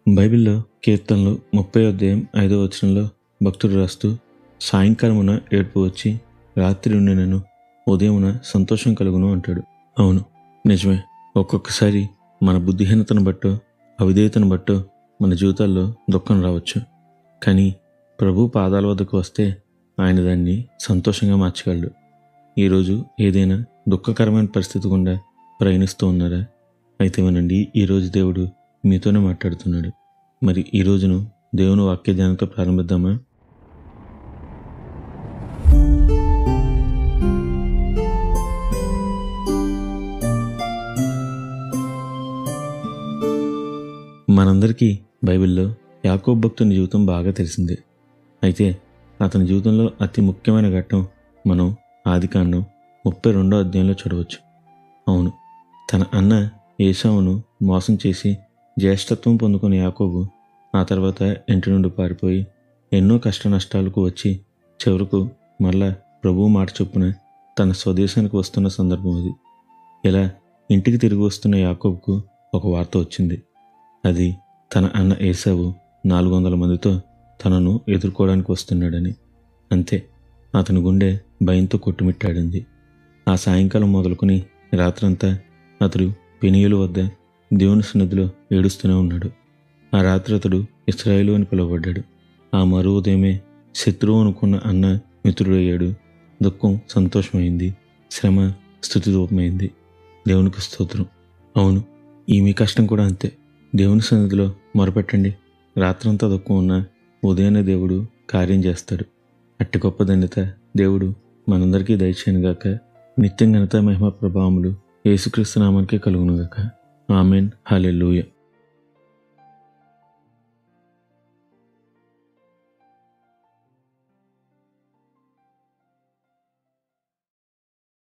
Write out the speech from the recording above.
బైబిల్లో కీర్తనలు 30 అధ్యాయం 5 వచనంలో భక్తుడు రాస్తూ, సాయంకాలమున ఏడ్పు వచ్చి రాత్రి ఉండినను ఉదయమున సంతోషం కలుగును అంటాడు. అవును, నిజమే. ఒక్కొక్కసారి మన బుద్ధిహీనతను బట్టో అవిధేయతను బట్టో మన జీవితాల్లో దుఃఖం రావచ్చు. కానీ ప్రభు పాదాల వద్దకు వస్తే ఆయన దాన్ని సంతోషంగా మార్చగలడు. ఈరోజు ఏదైనా దుఃఖకరమైన పరిస్థితి గుండా ప్రయాణిస్తూ ఉన్నారా? అయితే వినండి, ఈరోజు దేవుడు మీతోనే మాట్లాడుతున్నాడు. మరి ఈ రోజును దేవుని వాక్య ధ్యానంతో ప్రారంభిద్దామా? మనందరికీ బైబిల్లో యాకోబు భక్తుని జీవితం బాగా తెలిసిందే. అయితే అతని జీవితంలో అతి ముఖ్యమైన ఘట్టం మనం ఆదికాండం 32 అధ్యాయంలో చూడవచ్చు. అవును, తన అన్న ఏశావును మోసం చేసి జ్యేష్ఠత్వం పొందుకున్న యాకోబు ఆ తర్వాత ఇంటి నుండి పారిపోయి ఎన్నో కష్ట నష్టాలకు వచ్చి చివరకు మళ్ళా ప్రభువు మాట చొప్పున తన స్వదేశానికి వస్తున్న సందర్భం అది. ఇలా ఇంటికి తిరిగి వస్తున్న యాకోబుకు ఒక వార్త వచ్చింది. అది తన అన్న ఏశావు 400 మందితో తనను ఎదుర్కోవడానికి వస్తున్నాడని. అంతే, అతని గుండె భయంతో కొట్టుమిట్టాడింది. ఆ సాయంకాలం మొదలుకొని రాత్రంతా అతడు పెనీయుల వద్ద దేవుని సన్నిధిలో ఏడుస్తూనే ఉన్నాడు. ఆ రాత్రి అతడు ఇశ్రాయేలు అని పిలువబడ్డాడు. ఆ మరో ఉదయమే శత్రువు అనుకున్న అన్న మిత్రుడయ్యాడు. దుఃఖం సంతోషమైంది, శ్రమ స్తుతిరూపమైంది. దేవునికి స్తోత్రం. అవును, ఈ మీ కష్టం కూడా అంతే. దేవుని సన్నిధిలో మొరపెట్టండి. రాత్రంతా దుఃఖం ఉన్నా ఉదయాన్నే దేవుడు కార్యం చేస్తాడు. అట్టి గొప్ప ధన్యత దేవుడు మనందరికీ దయచేయనుగాక. నిత్యం ఘనత మహిమ ప్రభావములు యేసుక్రీస్తు నామానికే కలుగునుగాక. ఆమెన్. హల్లెలూయా.